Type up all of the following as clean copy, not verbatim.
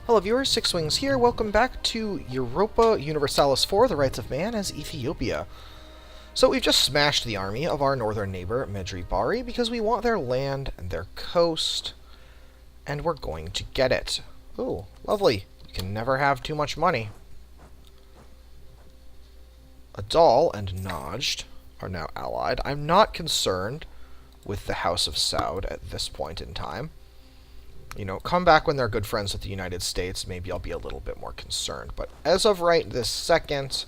Hello viewers, Six Wings here. Welcome back to Europa Universalis IV, the Rights of Man as Ethiopia. So we've just smashed the army of our northern neighbor, Medri Bari, because we want their land and their coast, and we're going to get it. Ooh, lovely. You can never have too much money. Adal and Najd are now allied. I'm not concerned with the House of Saud at this point in time. You know, come back when they're good friends with the United States, maybe I'll be a little bit more concerned. But as of right this second,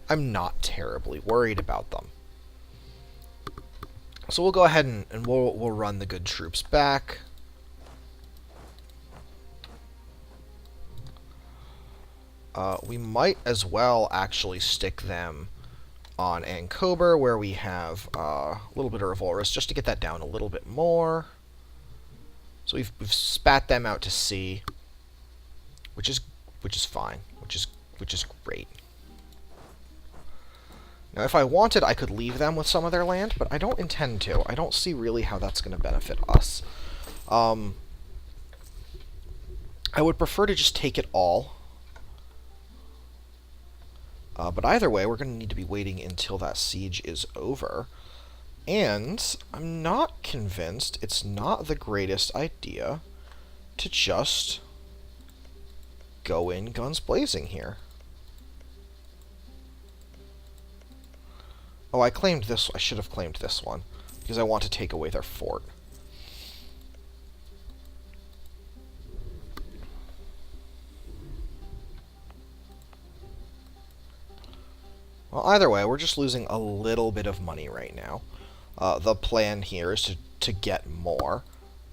I'm not terribly worried about them. So we'll go ahead and we'll run the good troops back. We might as well actually stick them on Ankober, where we have a little bit of Revolrus, just to get that down a little bit more. So we've spat them out to sea, which is fine, which is great. Now, if I wanted, I could leave them with some of their land, but I don't intend to. I don't see really how that's going to benefit us. I would prefer to just take it all. But either way, we're going to need to be waiting until that siege is over. And I'm not convinced it's not the greatest idea to just go in guns blazing here. Oh, I claimed this. I should have claimed this one, because I want to take away their fort. Well, either way, we're just losing a little bit of money right now. The plan here is to get more.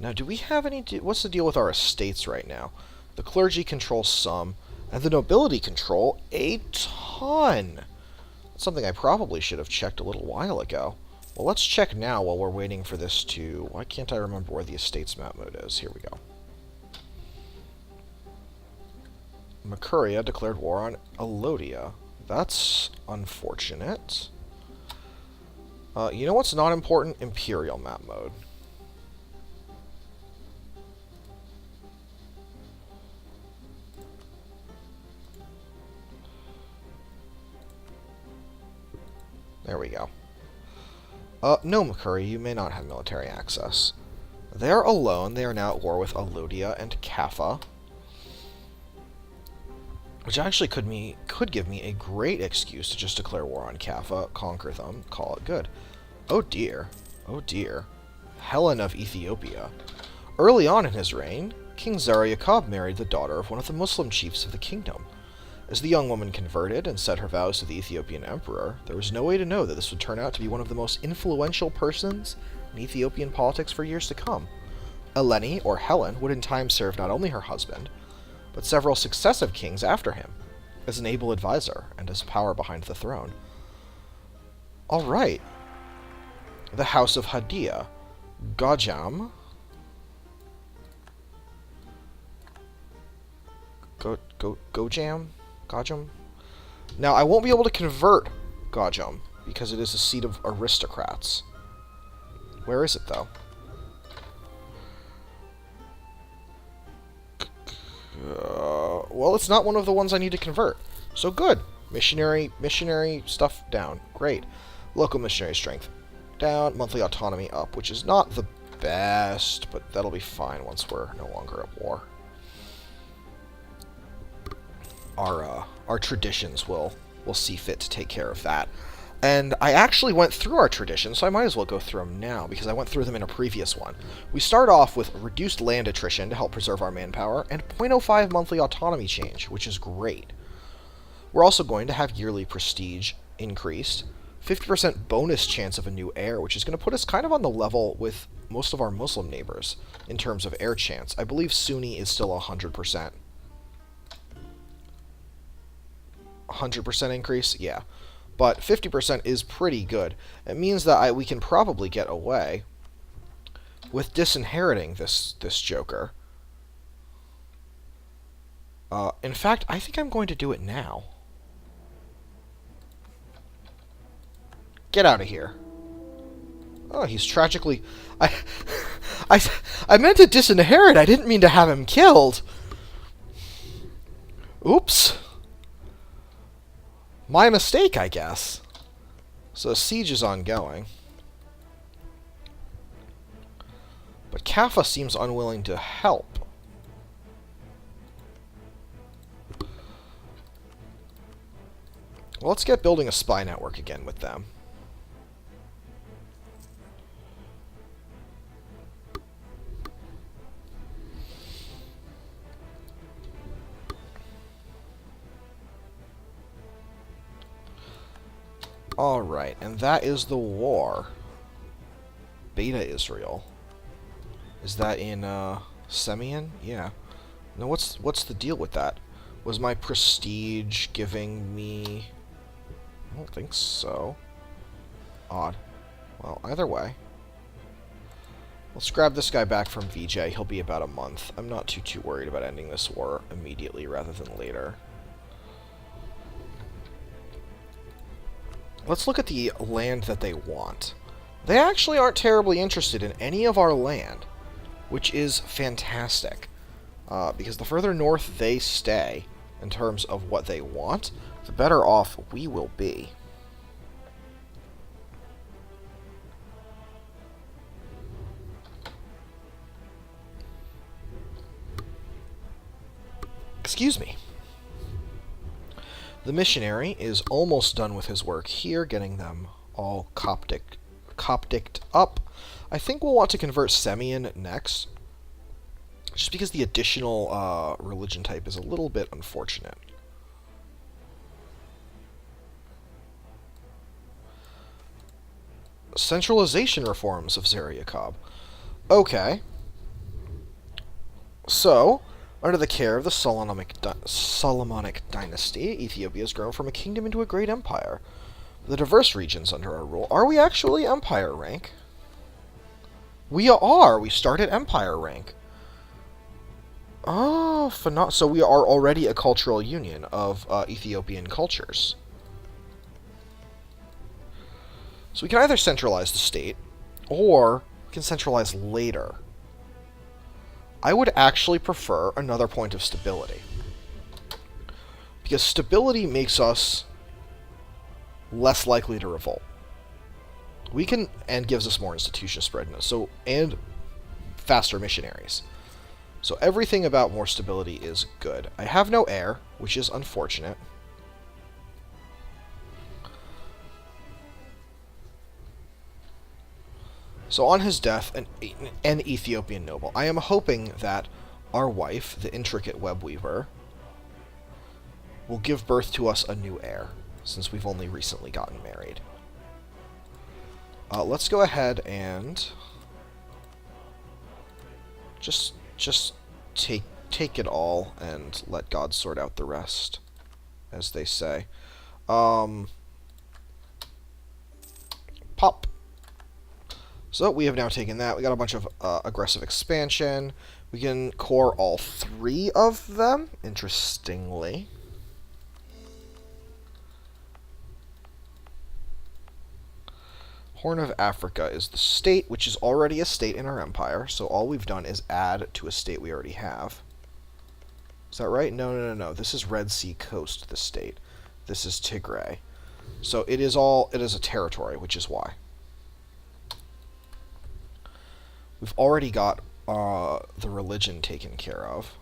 Now, do we have any... what's the deal with our estates right now? The clergy controls some, and the nobility control a ton. That's something I probably should have checked a little while ago. Well, let's check now while we're waiting for this to... why can't I remember where the estates map mode is? Here we go. Makuria declared war on Elodia. That's unfortunate. You know what's not important? Imperial map mode. There we go. No, Makuri, you may not have military access. They're alone. They are now at war with Elodia and Kaffa, which actually could give me a great excuse to just declare war on Kaffa, conquer them, call it good. Oh dear. Oh dear. Helen of Ethiopia. Early on in his reign, King Zara Yaqub married the daughter of one of the Muslim chiefs of the kingdom. As the young woman converted and said her vows to the Ethiopian emperor, there was no way to know that this would turn out to be one of the most influential persons in Ethiopian politics for years to come. Eleni, or Helen, would in time serve not only her husband, but several successive kings after him, as an able advisor and as power behind the throne. Alright. The House of Hadia. Gojam. Gojam? Gojam? Now, I won't be able to convert Gojam, because it is a seat of aristocrats. Where is it, though? Well, it's not one of the ones I need to convert. So good. Missionary stuff down. Great. Local missionary strength down. Monthly autonomy up, which is not the best, but that'll be fine once we're no longer at war. Our traditions will see fit to take care of that. And I actually went through our traditions, so I might as well go through them now, because I went through them in a previous one. We start off with reduced land attrition to help preserve our manpower, and 0.05 monthly autonomy change, which is great. We're also going to have yearly prestige increased, 50% bonus chance of a new heir, which is going to put us kind of on the level with most of our Muslim neighbors in terms of heir chance. I believe Sunni is still 100%. 100% increase? Yeah. But 50% is pretty good. It means that we can probably get away with disinheriting this Joker. In fact, I think I'm going to do it now. Get out of here. Oh, he's tragically... I meant to disinherit. I didn't mean to have him killed. Oops! My mistake, I guess. So siege is ongoing. But Kaffa seems unwilling to help. Well, let's get building a spy network again with them. Alright, and that is the war. Beta Israel. Is that in, Semyon? Yeah. Now, what's the deal with that? Was my prestige giving me... I don't think so. Odd. Well, either way. Let's grab this guy back from VJ. He'll be about a month. I'm not too worried about ending this war immediately rather than later. Let's look at the land that they want. They actually aren't terribly interested in any of our land, which is fantastic. Because the further north they stay, in terms of what they want, the better off we will be. Excuse me. The missionary is almost done with his work here, getting them all Copticed up. I think we'll want to convert Semyon next, just because the additional religion type is a little bit unfortunate. Centralization reforms of Zaryakov. Okay. So, under the care of the Solomonic dynasty, Ethiopia has grown from a kingdom into a great empire. The diverse regions under our rule. Are we actually empire rank? We are! We start at empire rank. Oh, so we are already a cultural union of Ethiopian cultures. So we can either centralize the state, or we can centralize later. I would actually prefer another point of stability. Because stability makes us less likely to revolt. We can, and gives us more institution spreadness, and faster missionaries. So everything about more stability is good. I have no heir, which is unfortunate. So on his death, an Ethiopian noble. I am hoping that our wife, the intricate web weaver, will give birth to us a new heir, since we've only recently gotten married. Let's go ahead and just take it all and let God sort out the rest, as they say. Pop. So we have now taken that. We got a bunch of aggressive expansion. We can core all three of them, interestingly. Horn of Africa is the state, which is already a state in our empire, so all we've done is add to a state we already have. Is that right? No. This is Red Sea Coast, the state. This is Tigray. So it is a territory, which is why. We've already got the religion taken care of.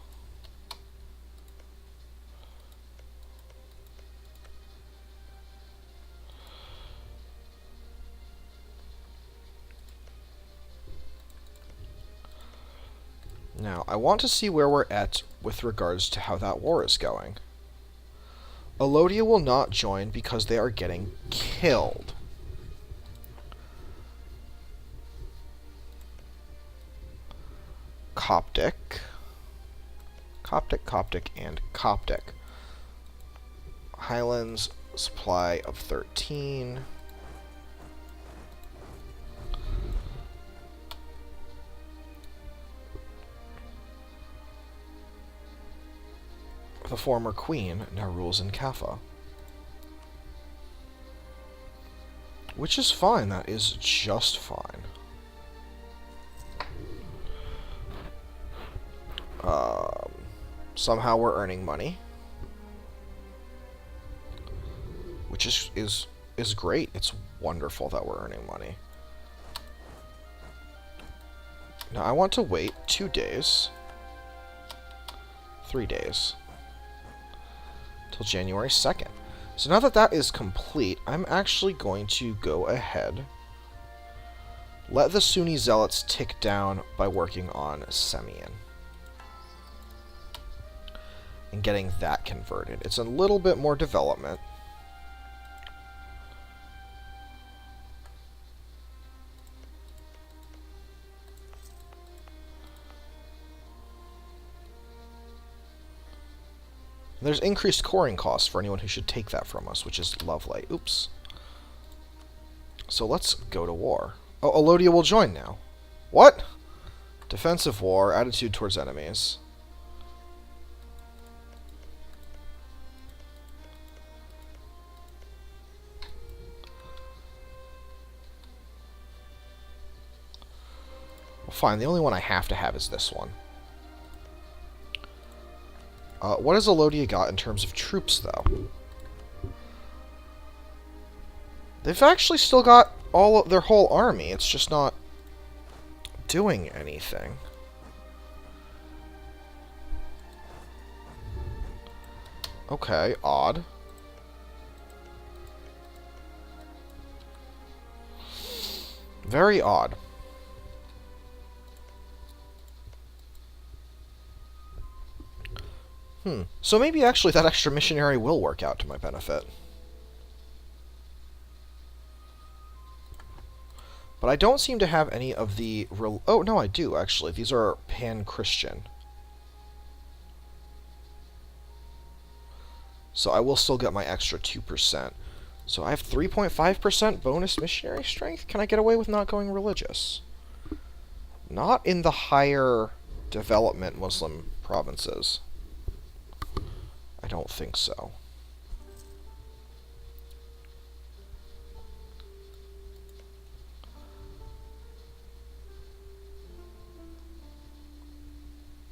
Now, I want to see where we're at with regards to how that war is going. Alodia will not join because they are getting killed. Coptic, and Coptic. Highlands, supply of 13. The former queen now rules in Kaffa. Which is fine, that is just fine. Somehow we're earning money. which is great. It's wonderful that we're earning money. Now I want to wait 2 days, 3 days, till January 2nd. So now that that is complete, I'm actually going to go ahead, let the Sunni Zealots tick down by working on Semyon and getting that converted. It's a little bit more development. There's increased coring costs for anyone who should take that from us, which is lovely. Oops. So let's go to war. Oh, Alodia will join now. What? Defensive war, attitude towards enemies. Well, fine, the only one I have to have is this one. What has Alodia got in terms of troops, though? They've actually still got all of their whole army. It's just not doing anything. Okay, odd. Very odd. So maybe actually that extra missionary will work out to my benefit. But I don't seem to have any of the... Oh, no, I do, actually. These are pan-Christian. So I will still get my extra 2%. So I have 3.5% bonus missionary strength? Can I get away with not going religious? Not in the higher development Muslim provinces. I don't think so.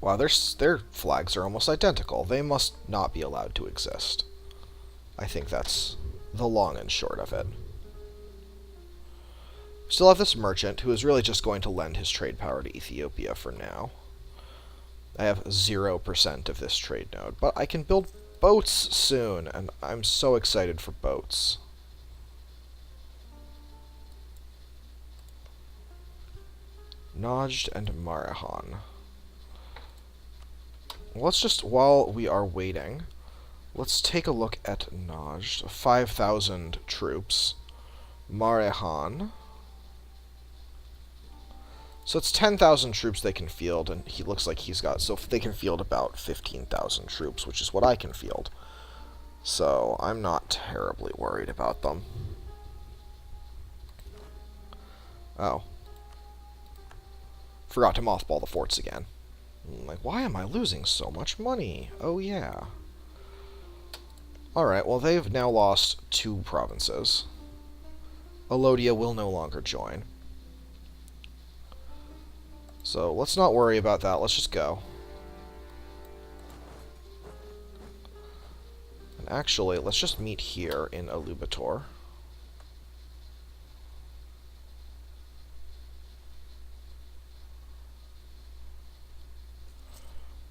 Wow, their flags are almost identical. They must not be allowed to exist. I think that's the long and short of it. Still have this merchant, who is really just going to lend his trade power to Ethiopia for now. I have 0% of this trade node, but I can build boats soon, and I'm so excited for boats. Najd and Marahan. Let's just, while we are waiting, let's take a look at Najd. 5,000 troops. Marahan. So it's 10,000 troops they can field, and he looks like he's got... So they can field about 15,000 troops, which is what I can field. So I'm not terribly worried about them. Oh. Forgot to mothball the forts again. Like, why am I losing so much money? Oh, yeah. Alright, well, they've now lost 2 provinces. Alodia will no longer join. So, let's not worry about that. Let's just go. And actually, let's just meet here in Alubator.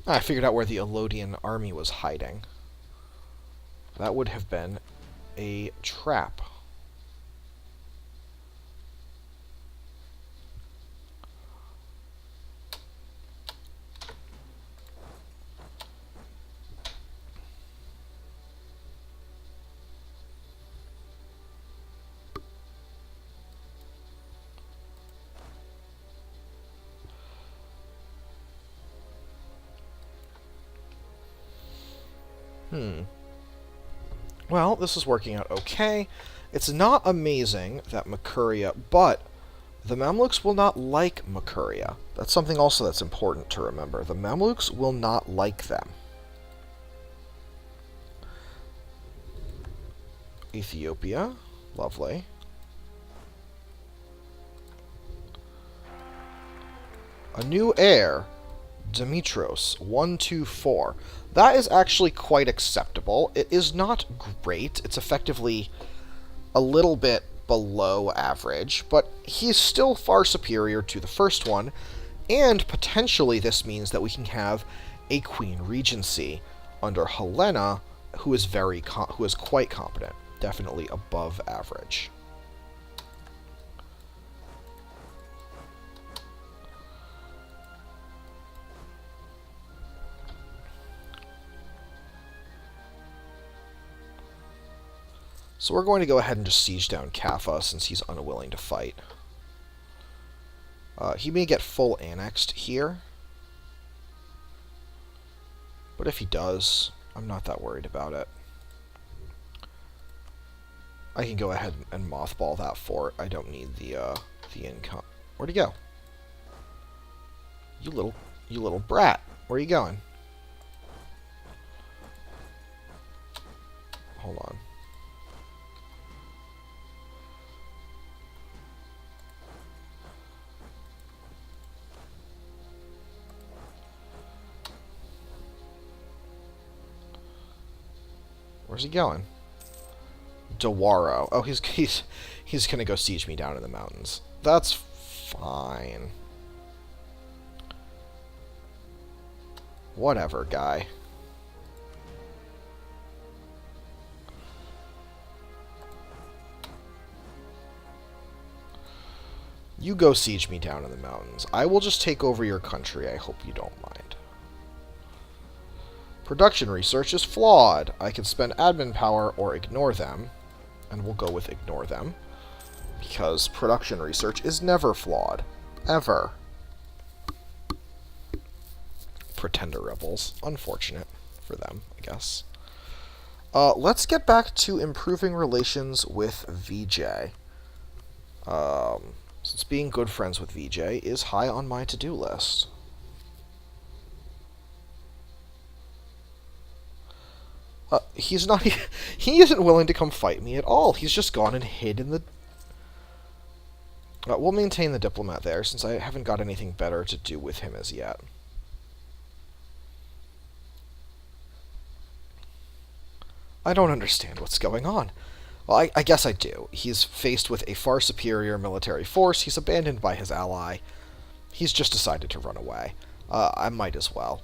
I figured out where the Alodian army was hiding. That would have been a trap. Well, this is working out okay. It's not amazing that Makuria, but the Mamluks will not like Makuria. That's something also that's important to remember. The Mamluks will not like them. Ethiopia, lovely. A new heir, Dimitros, 124. That is actually quite acceptable. It is not great. It's effectively a little bit below average, but he's still far superior to the first one, and potentially this means that we can have a Queen Regency under Helena, who is quite competent, definitely above average. So we're going to go ahead and just siege down Kaffa since he's unwilling to fight. He may get full annexed here, but if he does, I'm not that worried about it. I can go ahead and mothball that fort. I don't need the income. Where'd he go? You little brat. Where are you going? Hold on. Where's he going? Dawaro. Oh, he's gonna go siege me down in the mountains. That's fine. Whatever, guy. You go siege me down in the mountains. I will just take over your country. I hope you don't mind. Production research is flawed. I can spend admin power or ignore them. And we'll go with ignore them. Because production research is never flawed. Ever. Pretender rebels. Unfortunate for them, I guess. Let's get back to improving relations with VJ. Since being good friends with VJ is high on my to-do list. He's not... He isn't willing to come fight me at all. He's just gone and hid in the... we'll maintain the diplomat there, since I haven't got anything better to do with him as yet. I don't understand what's going on. Well, I guess I do. He's faced with a far superior military force. He's abandoned by his ally. He's just decided to run away. I might as well.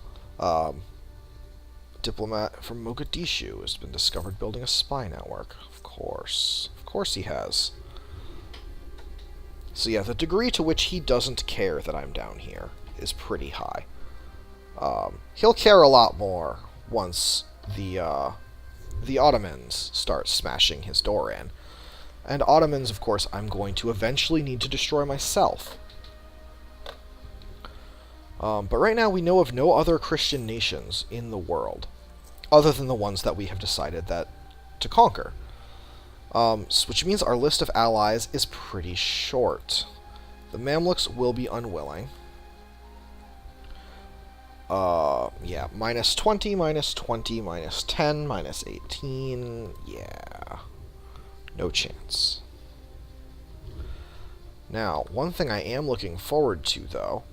Diplomat from Mogadishu has been discovered building a spy network. Of course. Of course he has. So yeah, the degree to which he doesn't care that I'm down here is pretty high. He'll care a lot more once the Ottomans start smashing his door in. And Ottomans, of course, I'm going to eventually need to destroy myself. But right now we know of no other Christian nations in the world, other than the ones that we have decided to conquer. Which means our list of allies is pretty short. The Mamluks will be unwilling. Yeah, minus 20, minus 20, minus 10, minus 18. Yeah. No chance. Now, one thing I am looking forward to, though,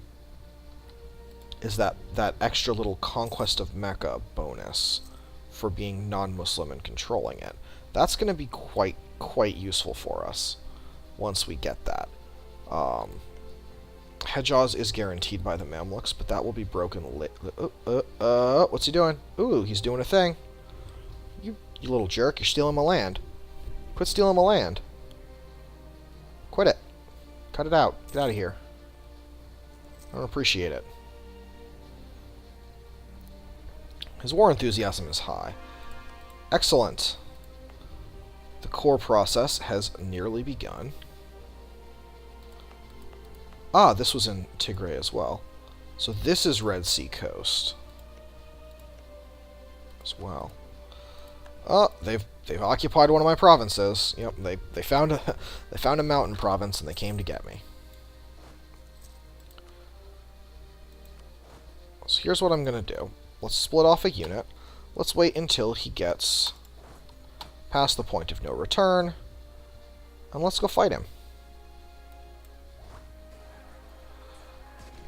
is that extra little Conquest of Mecca bonus for being non-Muslim and controlling it. That's going to be quite useful for us once we get that. Hejaz is guaranteed by the Mamluks, but that will be broken what's he doing? Ooh, he's doing a thing. You little jerk, you're stealing my land. Quit stealing my land. Quit it. Cut it out. Get out of here. I don't appreciate it. His war enthusiasm is high. Excellent. The core process has nearly begun. Ah, this was in Tigray as well. So this is Red Sea coast as well. Oh, they've occupied one of my provinces. Yep, they found a mountain province and they came to get me. So here's what I'm gonna do. Let's split off a unit. Let's wait until he gets past the point of no return, and let's go fight him.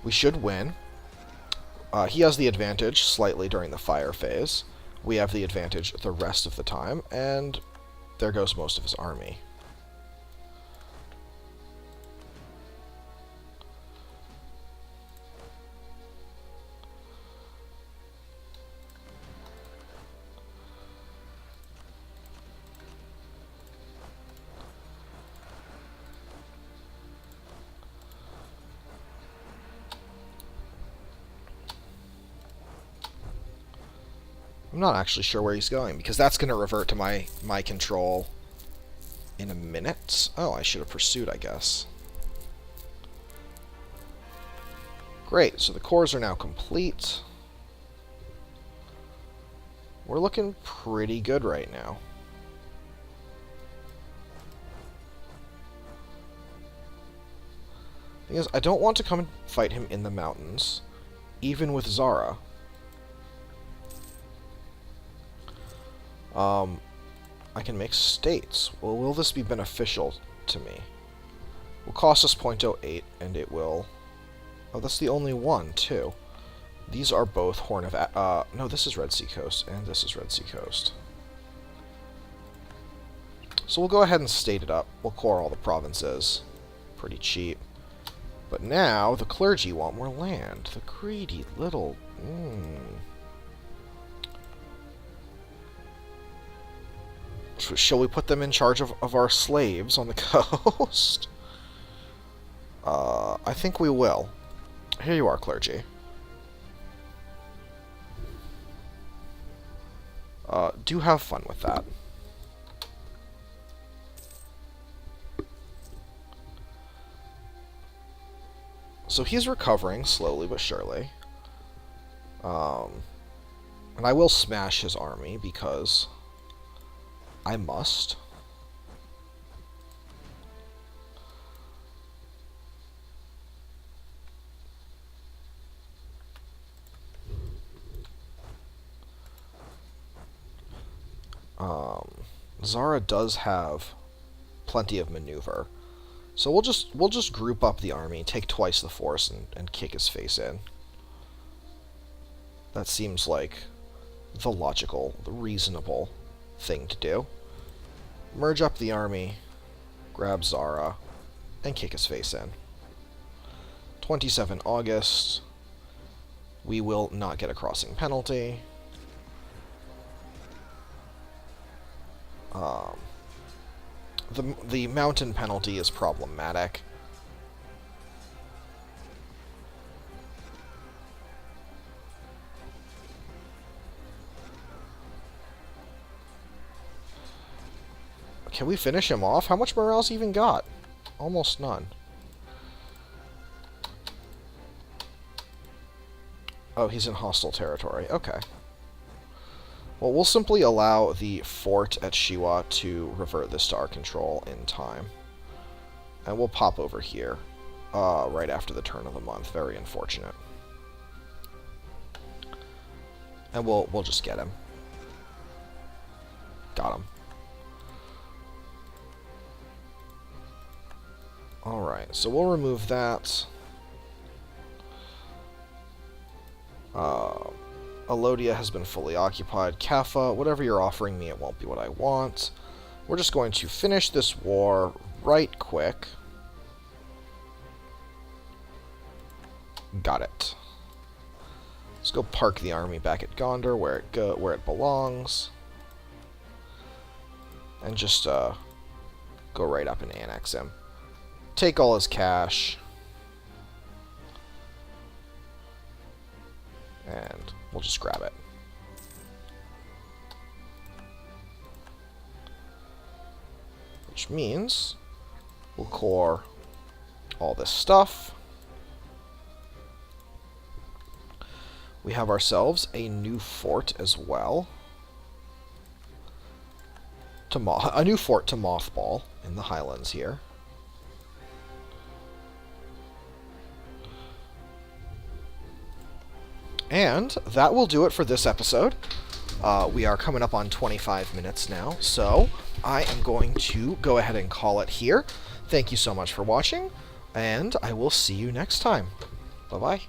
We should win. He has the advantage slightly during the fire phase. We have the advantage the rest of the time, and there goes most of his army. I'm not actually sure where he's going, because that's going to revert to my control in a minute. Oh, I should have pursued, I guess. Great, so the cores are now complete. We're looking pretty good right now. Thing is, I don't want to come and fight him in the mountains, even with Zara. I can make states. Well, will this be beneficial to me? Will cost us 0.08, and it will... Oh, that's the only one, too. These are both Horn of... no, this is Red Sea Coast, and this is Red Sea Coast. So we'll go ahead and state it up. We'll core all the provinces. Pretty cheap. But now, the clergy want more land. The greedy little... Shall we put them in charge of our slaves on the coast? I think we will. Here you are, clergy. Do have fun with that. So he's recovering, slowly but surely. And I will smash his army, because... I must. Zara does have plenty of maneuver, so we'll just group up the army, take twice the force, and kick his face in. That seems like the logical, the reasonable thing to do. Merge up the army, grab Zara, and kick his face in. 27 August. We will not get a crossing penalty. The mountain penalty is problematic. Can we finish him off? How much morale's he even got? Almost none. Oh, he's in hostile territory. Okay. Well, we'll simply allow the fort at Shiwa to revert this to our control in time. And we'll pop over here right after the turn of the month. Very unfortunate. And we'll just get him. Got him. Alright, so we'll remove that. Alodia has been fully occupied. Kaffa, whatever you're offering me, it won't be what I want. We're just going to finish this war right quick. Got it. Let's go park the army back at Gondar where it belongs. And just go right up and annex him. Take all his cash. And we'll just grab it. Which means we'll core all this stuff. We have ourselves a new fort as well. A new fort to mothball in the Highlands here. And that will do it for this episode. We are coming up on 25 minutes now, so I am going to go ahead and call it here. Thank you so much for watching, and I will see you next time. Bye-bye.